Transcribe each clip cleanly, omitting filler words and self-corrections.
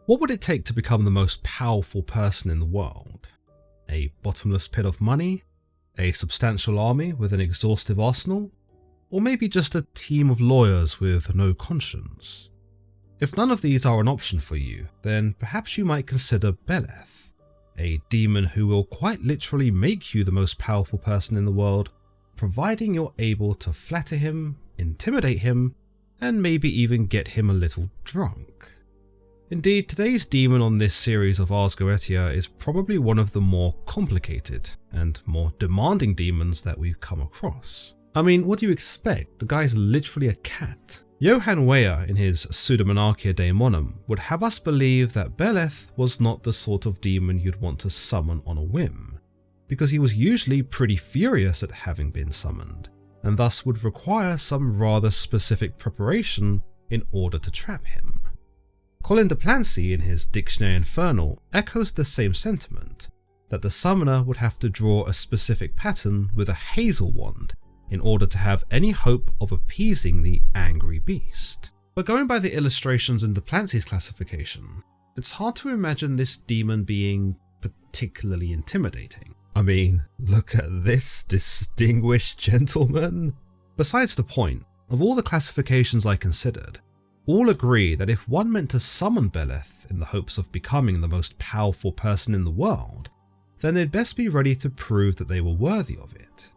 What would it take to become the most powerful person in the world? A bottomless pit of money? A substantial army with an exhaustive arsenal? Or maybe just a team of lawyers with no conscience? If none of these are an option for you, then perhaps you might consider Beleth, a demon who will quite literally make you the most powerful person in the world, providing you're able to flatter him, intimidate him, and maybe even get him a little drunk. Indeed, today's demon on this series of Ars Goetia is probably one of the more complicated and more demanding demons that we've come across. I mean, what do you expect? The guy's literally a cat. Johann Weyer, in his Pseudomonarchia Daemonum, would have us believe that Beleth was not the sort of demon you'd want to summon on a whim, because he was usually pretty furious at having been summoned, and thus would require some rather specific preparation in order to trap him. Collin de Plancy, in his Dictionnaire Infernal, echoes the same sentiment, that the summoner would have to draw a specific pattern with a hazel wand in order to have any hope of appeasing the angry beast. But going by the illustrations in de Plancy's classification, it's hard to imagine this demon being particularly intimidating. I mean, look at this distinguished gentleman. Besides the point, of all the classifications I considered, all agree that if one meant to summon Beleth in the hopes of becoming the most powerful person in the world, then they'd best be ready to prove that they were worthy of it.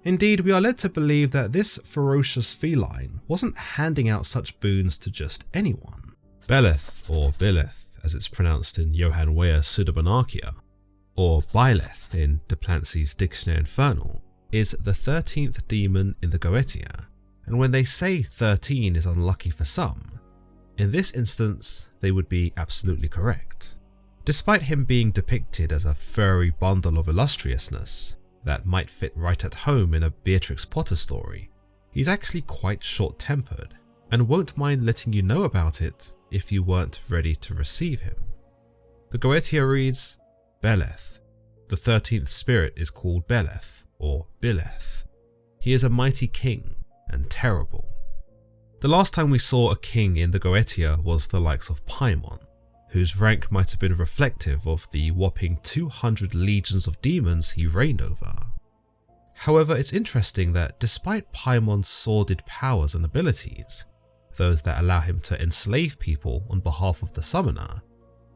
Indeed, we are led to believe that this ferocious feline wasn't handing out such boons to just anyone. Beleth, or Beleth as it's pronounced in Johann Weyer's Pseudomonarchia, or Beleth in de Plancy's Dictionnaire Infernal, is the 13th demon in the Goetia, and when they say 13 is unlucky for some, in this instance they would be absolutely correct. Despite him being depicted as a furry bundle of illustriousness that might fit right at home in a Beatrix Potter story, he's actually quite short-tempered and won't mind letting you know about it if you weren't ready to receive him. The Goetia reads, Beleth. The 13th spirit is called Beleth, or Beleth. He is a mighty king and terrible. The last time we saw a king in the Goetia was the likes of Paimon, whose rank might have been reflective of the whopping 200 legions of demons he reigned over. However, it's interesting that despite Paimon's sordid powers and abilities, those that allow him to enslave people on behalf of the summoner,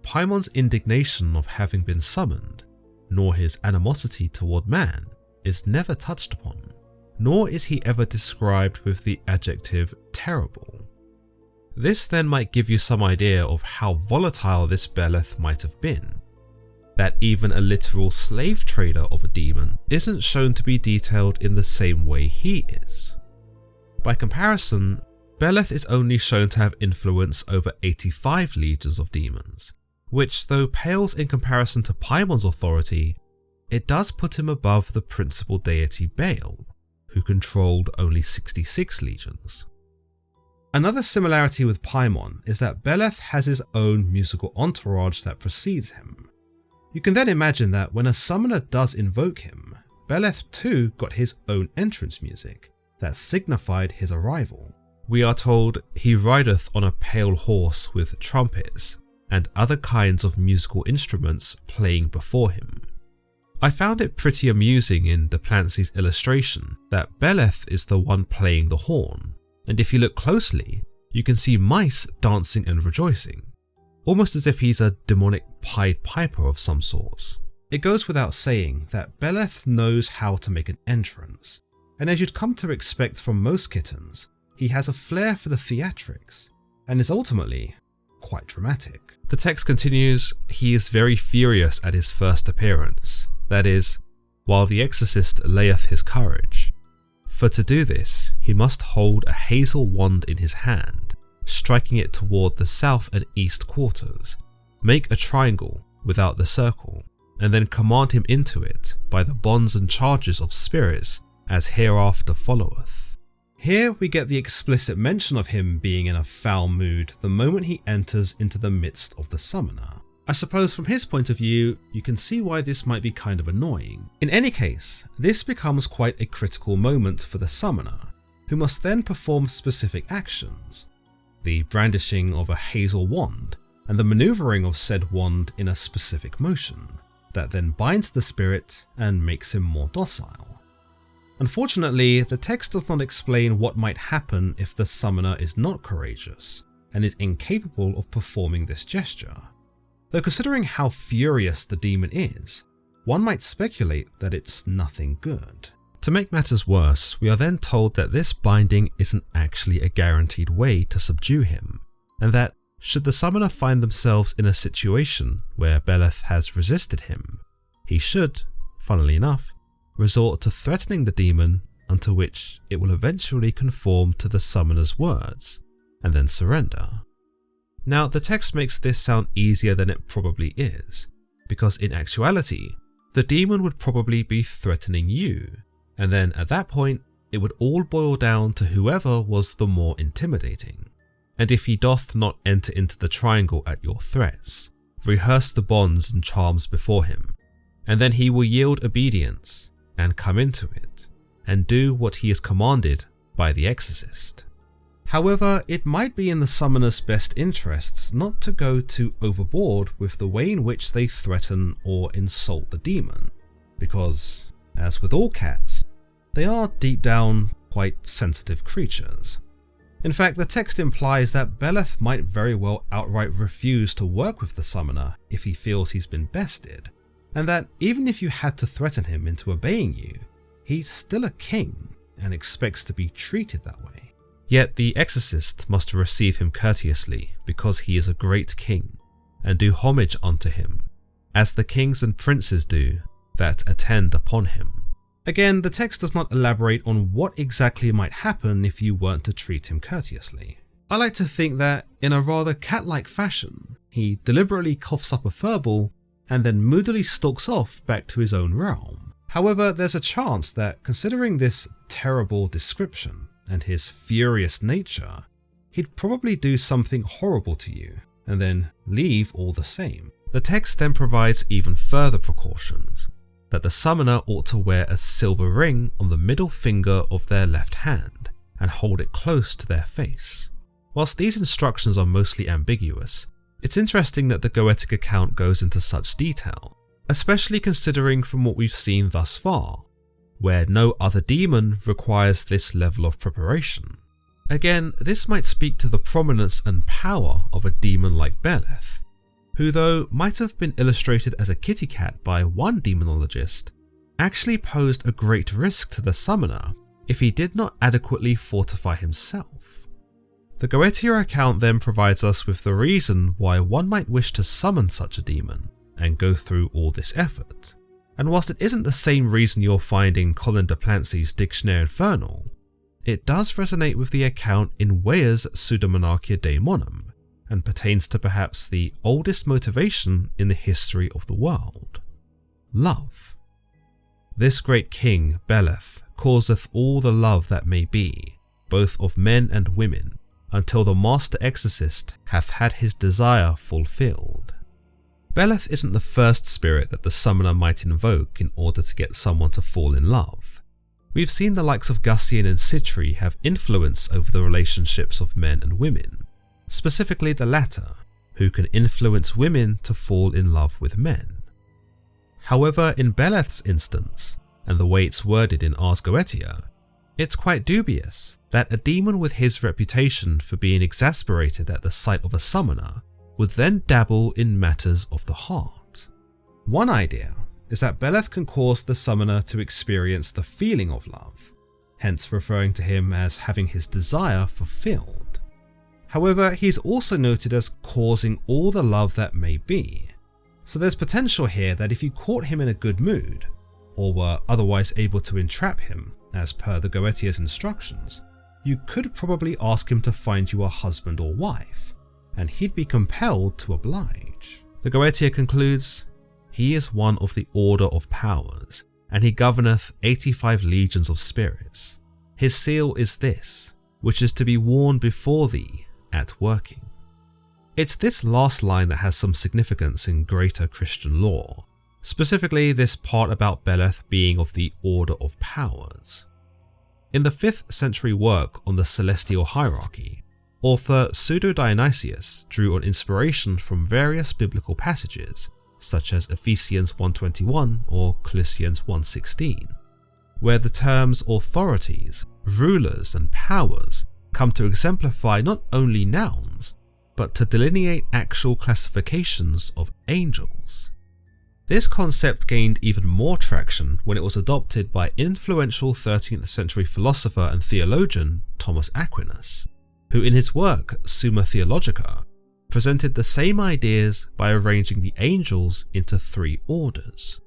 Paimon's indignation of having been summoned, nor his animosity toward man, is never touched upon, nor is he ever described with the adjective terrible. This then might give you some idea of how volatile this Beleth might have been, that even a literal slave trader of a demon isn't shown to be detailed in the same way he is. By comparison, Beleth is only shown to have influence over 85 legions of demons, which, though pales in comparison to Paimon's authority, it does put him above the principal deity Baal, who controlled only 66 legions. Another similarity with Paimon is that Beleth has his own musical entourage that precedes him. You can then imagine that when a summoner does invoke him, Beleth too got his own entrance music that signified his arrival. We are told he rideth on a pale horse with trumpets and other kinds of musical instruments playing before him. I found it pretty amusing in de Plancy's illustration that Beleth is the one playing the horn, and if you look closely, you can see mice dancing and rejoicing, almost as if he's a demonic Pied Piper of some sort. It goes without saying that Beleth knows how to make an entrance, and as you'd come to expect from most kittens, he has a flair for the theatrics, and is ultimately quite dramatic. The text continues, he is very furious at his first appearance, that is, while the exorcist layeth his courage. For to do this, he must hold a hazel wand in his hand, striking it toward the south and east quarters, make a triangle without the circle, and then command him into it by the bonds and charges of spirits as hereafter followeth. Here we get the explicit mention of him being in a foul mood the moment he enters into the midst of the summoner. I suppose from his point of view, you can see why this might be kind of annoying. In any case, this becomes quite a critical moment for the summoner, who must then perform specific actions. The brandishing of a hazel wand, and the maneuvering of said wand in a specific motion that then binds the spirit and makes him more docile. Unfortunately, the text does not explain what might happen if the summoner is not courageous and is incapable of performing this gesture. Though considering how furious the demon is, one might speculate that it's nothing good. To make matters worse, we are then told that this binding isn't actually a guaranteed way to subdue him, and that should the summoner find themselves in a situation where Beleth has resisted him, he should, funnily enough, resort to threatening the demon unto which it will eventually conform to the summoner's words, and then surrender. Now, the text makes this sound easier than it probably is, because in actuality, the demon would probably be threatening you, and then at that point, it would all boil down to whoever was the more intimidating. And if he doth not enter into the triangle at your threats, rehearse the bonds and charms before him, and then he will yield obedience and come into it, and do what he is commanded by the exorcist. However, it might be in the summoner's best interests not to go too overboard with the way in which they threaten or insult the demon, because, as with all cats, they are deep down quite sensitive creatures. In fact, the text implies that Beleth might very well outright refuse to work with the summoner if he feels he's been bested, and that even if you had to threaten him into obeying you, he's still a king and expects to be treated that way. Yet the exorcist must receive him courteously because he is a great king, and do homage unto him, as the kings and princes do that attend upon him. Again, the text does not elaborate on what exactly might happen if you weren't to treat him courteously. I like to think that, in a rather cat-like fashion, he deliberately coughs up a furball and then moodily stalks off back to his own realm. However, there's a chance that, considering this terrible description and his furious nature, he'd probably do something horrible to you and then leave all the same. The text then provides even further precautions, that the summoner ought to wear a silver ring on the middle finger of their left hand and hold it close to their face. Whilst these instructions are mostly ambiguous, it's interesting that the Goetic account goes into such detail, especially considering from what we've seen thus far, where no other demon requires this level of preparation. Again, this might speak to the prominence and power of a demon like Beleth, who, though might have been illustrated as a kitty cat by one demonologist, actually posed a great risk to the summoner if he did not adequately fortify himself. The Goetia account then provides us with the reason why one might wish to summon such a demon and go through all this effort. And whilst it isn't the same reason you'll find in Collin de Plancy's Dictionnaire Infernal, it does resonate with the account in Weyer's Pseudomonarchia Daemonum, and pertains to perhaps the oldest motivation in the history of the world: love. This great king, Beleth, causeth all the love that may be, both of men and women, until the master exorcist hath had his desire fulfilled. Beleth isn't the first spirit that the summoner might invoke in order to get someone to fall in love. We've seen the likes of Gussian and Citri have influence over the relationships of men and women, specifically the latter, who can influence women to fall in love with men. However, in Beleth's instance, and the way it's worded in Ars Goetia, it's quite dubious that a demon with his reputation for being exasperated at the sight of a summoner would then dabble in matters of the heart. One idea is that Beleth can cause the summoner to experience the feeling of love, hence referring to him as having his desire fulfilled. However, he's also noted as causing all the love that may be, so there's potential here that if you caught him in a good mood, or were otherwise able to entrap him as per the Goetia's instructions, you could probably ask him to find you a husband or wife, and he'd be compelled to oblige. The Goetia concludes, "He is one of the order of powers, and he governeth 85 legions of spirits. His seal is this, which is to be worn before thee at working." It's this last line that has some significance in greater Christian lore, specifically this part about Beleth being of the order of powers. In the 5th century work on the celestial hierarchy, author Pseudo-Dionysius drew on inspiration from various biblical passages, such as Ephesians 1:21 or Colossians 1:16, where the terms authorities, rulers, and powers come to exemplify not only nouns, but to delineate actual classifications of angels. This concept gained even more traction when it was adopted by influential 13th century philosopher and theologian Thomas Aquinas, who in his work Summa Theologica presented the same ideas by arranging the angels into 3 orders.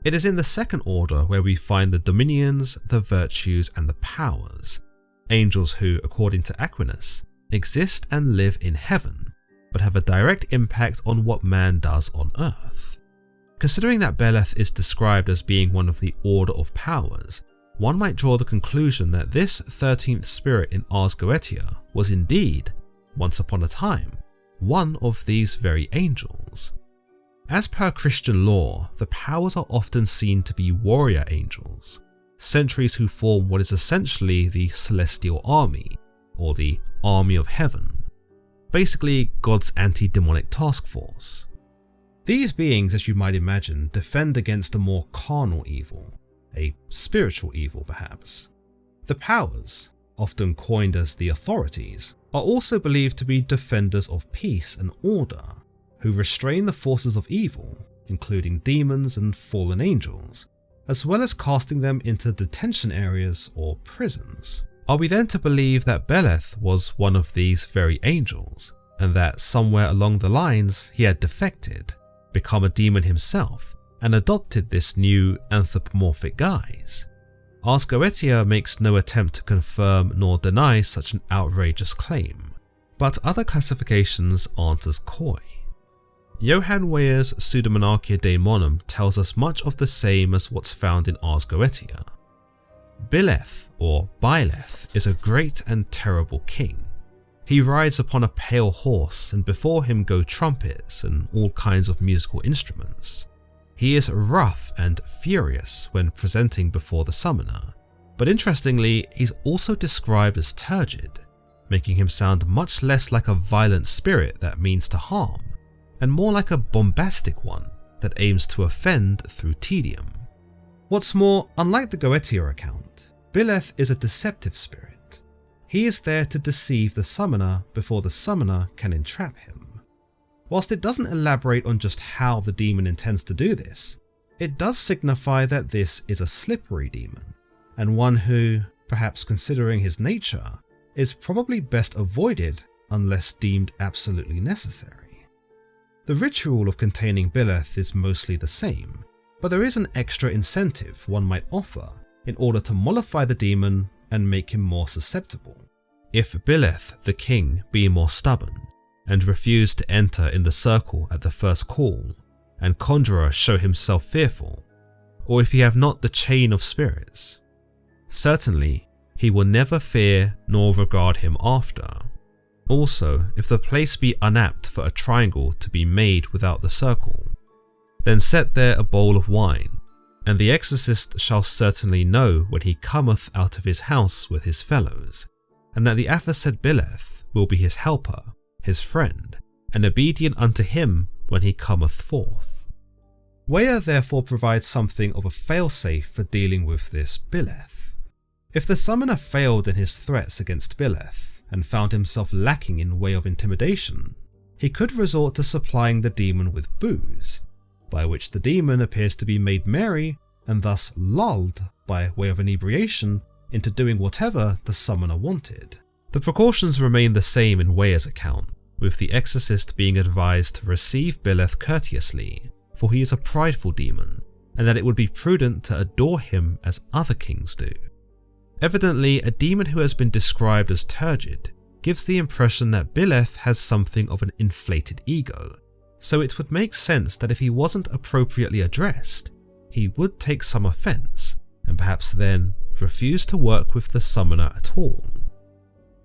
It is in the second order where we find the dominions, the virtues, and the powers, angels who, according to Aquinas, exist and live in heaven, but have a direct impact on what man does on earth. Considering that Beleth is described as being one of the order of powers, one might draw the conclusion that this 13th spirit in Ars Goetia was indeed, once upon a time, one of these very angels. As per Christian law, the powers are often seen to be warrior angels, sentries who form what is essentially the celestial army, or the army of heaven, basically God's anti-demonic task force. These beings, as you might imagine, defend against a more carnal evil, a spiritual evil perhaps. The powers, often coined as the authorities, are also believed to be defenders of peace and order, who restrain the forces of evil, including demons and fallen angels, as well as casting them into detention areas or prisons. Are we then to believe that Beleth was one of these very angels, and that somewhere along the lines he had defected, become a demon himself, and adopted this new anthropomorphic guise? Ars Goetia makes no attempt to confirm nor deny such an outrageous claim, but other classifications aren't as coy. Johann Weyer's Pseudomonarchia Daemonum tells us much of the same as what's found in Ars Goetia. Beleth, or Beleth, is a great and terrible king. He rides upon a pale horse, and before him go trumpets and all kinds of musical instruments. He is rough and furious when presenting before the summoner, but interestingly, he's also described as turgid, making him sound much less like a violent spirit that means to harm, and more like a bombastic one that aims to offend through tedium. What's more, unlike the Goetia account, Beleth is a deceptive spirit. He is there to deceive the summoner before the summoner can entrap him. Whilst it doesn't elaborate on just how the demon intends to do this, it does signify that this is a slippery demon, and one who, perhaps considering his nature, is probably best avoided unless deemed absolutely necessary. The ritual of containing Beleth is mostly the same, but there is an extra incentive one might offer in order to mollify the demon and make him more susceptible. If Beleth, the king, be more stubborn, and refuse to enter in the circle at the first call, and conjurer show himself fearful, or if he have not the chain of spirits, certainly he will never fear nor regard him after. Also, if the place be unapt for a triangle to be made without the circle, then set there a bowl of wine, and the exorcist shall certainly know when he cometh out of his house with his fellows, and that the aforesaid Beleth will be his helper, his friend, and obedient unto him when he cometh forth. Weyer therefore provides something of a failsafe for dealing with this Beleth. If the summoner failed in his threats against Beleth and found himself lacking in way of intimidation, he could resort to supplying the demon with booze, by which the demon appears to be made merry and thus lulled by way of inebriation into doing whatever the summoner wanted. The precautions remain the same in Weyer's account, with the exorcist being advised to receive Beleth courteously, for he is a prideful demon, and that it would be prudent to adore him as other kings do. Evidently, a demon who has been described as turgid gives the impression that Beleth has something of an inflated ego, so it would make sense that if he wasn't appropriately addressed, he would take some offense, and perhaps then refuse to work with the summoner at all.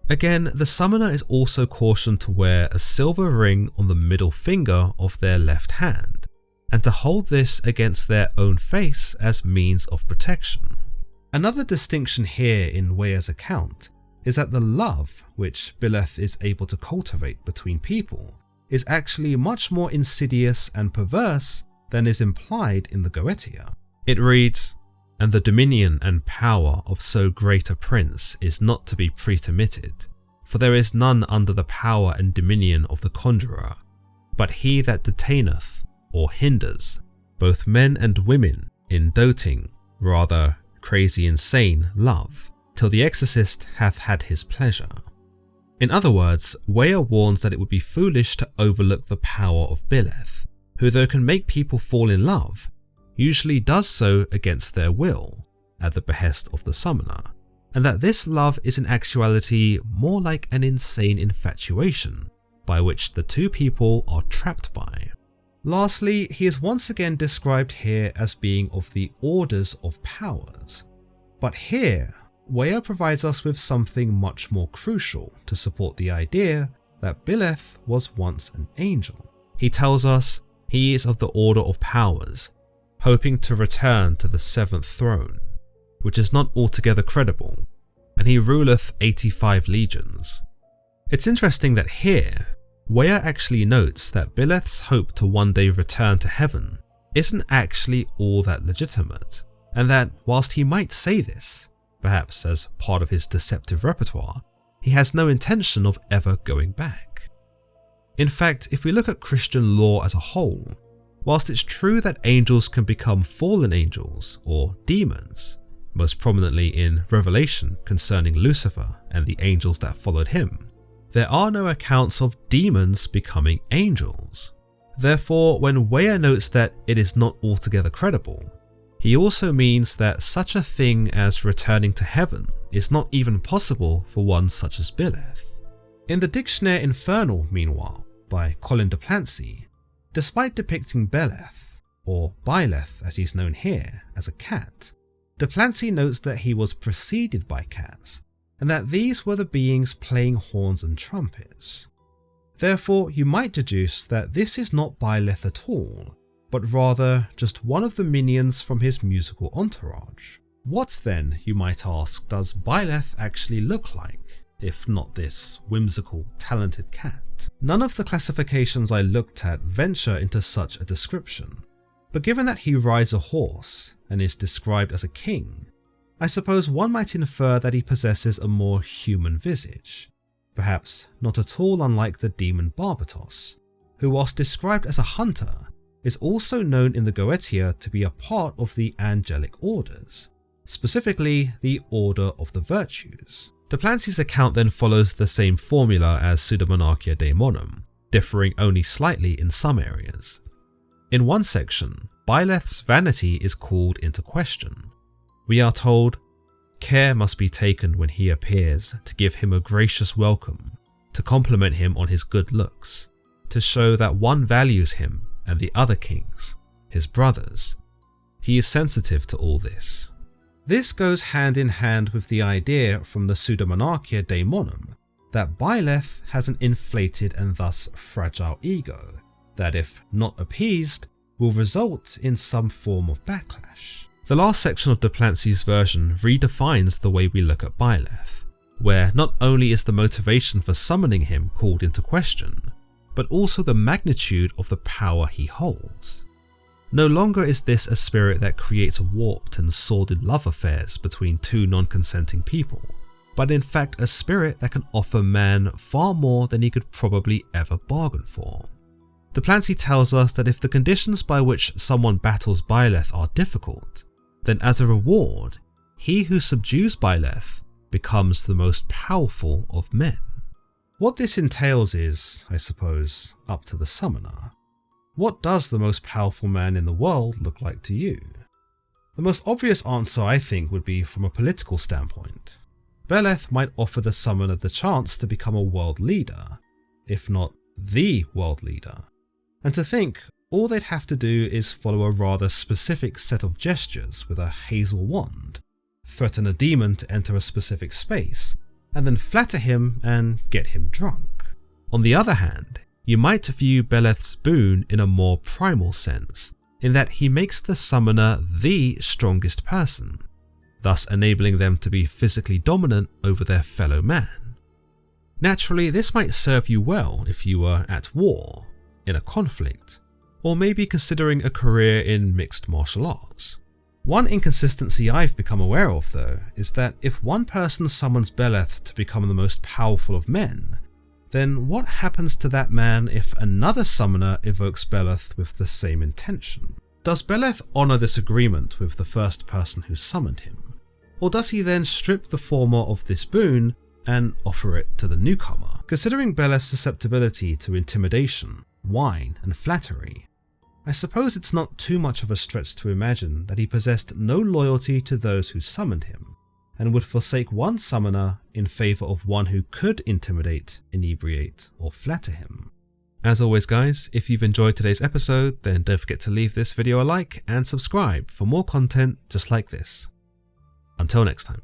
Again, the summoner is also cautioned to wear a silver ring on the middle finger of their left hand, and to hold this against their own face as means of protection. Another distinction here in Weyer's account is that the love which Beleth is able to cultivate between people is actually much more insidious and perverse than is implied in the Goetia. It reads, "And the dominion and power of so great a prince is not to be pretermitted, for there is none under the power and dominion of the conjurer, but he that detaineth or hinders both men and women in doting, rather crazy insane love, till the exorcist hath had his pleasure." In other words, Weyer warns that it would be foolish to overlook the power of Beleth, who though can make people fall in love, usually does so against their will, at the behest of the summoner, and that this love is in actuality more like an insane infatuation, by which the two people are trapped by. Lastly, he is once again described here as being of the orders of powers, but here Weyer provides us with something much more crucial to support the idea that Beleth was once an angel. He tells us he is of the order of powers, hoping to return to the seventh throne, which is not altogether credible, and he ruleth 85 legions. It's interesting that here, Weyer actually notes that Beleth's hope to one day return to heaven isn't actually all that legitimate, and that whilst he might say this, perhaps as part of his deceptive repertoire, he has no intention of ever going back. In fact, if we look at Christian law as a whole, whilst it's true that angels can become fallen angels or demons, most prominently in Revelation concerning Lucifer and the angels that followed him, there are no accounts of demons becoming angels. Therefore, when Weyer notes that it is not altogether credible, he also means that such a thing as returning to heaven is not even possible for one such as Beleth. In the Dictionnaire Infernal, meanwhile, by Collin de Plancy, despite depicting Beleth, or Beleth as he's known here, as a cat, de Plancy notes that he was preceded by cats, and that these were the beings playing horns and trumpets. Therefore, you might deduce that this is not Beleth at all, but rather just one of the minions from his musical entourage. What then, you might ask, does Beleth actually look like, if not this whimsical, talented cat? None of the classifications I looked at venture into such a description, but given that he rides a horse and is described as a king, I suppose one might infer that he possesses a more human visage, perhaps not at all unlike the demon Barbatos, who whilst described as a hunter, is also known in the Goetia to be a part of the angelic orders, specifically the Order of the Virtues. De Plancy's account then follows the same formula as Pseudomonarchia Daemonum, differing only slightly in some areas. In one section, Beleth's vanity is called into question. We are told, "Care must be taken when he appears to give him a gracious welcome, to compliment him on his good looks, to show that one values him and the other kings, his brothers. He is sensitive to all this." This goes hand in hand with the idea from the Pseudomonarchia Daemonum that Beleth has an inflated and thus fragile ego, that if not appeased, will result in some form of backlash. The last section of de Plancy's version redefines the way we look at Beleth, where not only is the motivation for summoning him called into question, but also the magnitude of the power he holds. No longer is this a spirit that creates warped and sordid love affairs between two non-consenting people, but in fact a spirit that can offer man far more than he could probably ever bargain for. De Plancy tells us that if the conditions by which someone battles Beleth are difficult, then as a reward, he who subdues Beleth becomes the most powerful of men. What this entails is, I suppose, up to the summoner. What does the most powerful man in the world look like to you? The most obvious answer, I think, would be from a political standpoint. Beleth might offer the summoner the chance to become a world leader, if not the world leader. And to think, all they'd have to do is follow a rather specific set of gestures with a hazel wand, threaten a demon to enter a specific space, and then flatter him and get him drunk. On the other hand, you might view Beleth's boon in a more primal sense, in that he makes the summoner the strongest person, thus enabling them to be physically dominant over their fellow man. Naturally, this might serve you well if you were at war, in a conflict, or maybe considering a career in mixed martial arts. One inconsistency I've become aware of though is that if one person summons Beleth to become the most powerful of men, then what happens to that man if another summoner evokes Beleth with the same intention? Does Beleth honour this agreement with the first person who summoned him? Or does he then strip the former of this boon and offer it to the newcomer? Considering Beleth's susceptibility to intimidation, wine and flattery, I suppose it's not too much of a stretch to imagine that he possessed no loyalty to those who summoned him, and would forsake one summoner in favour of one who could intimidate, inebriate, or flatter him. As always guys, if you've enjoyed today's episode, then don't forget to leave this video a like and subscribe for more content just like this. Until next time.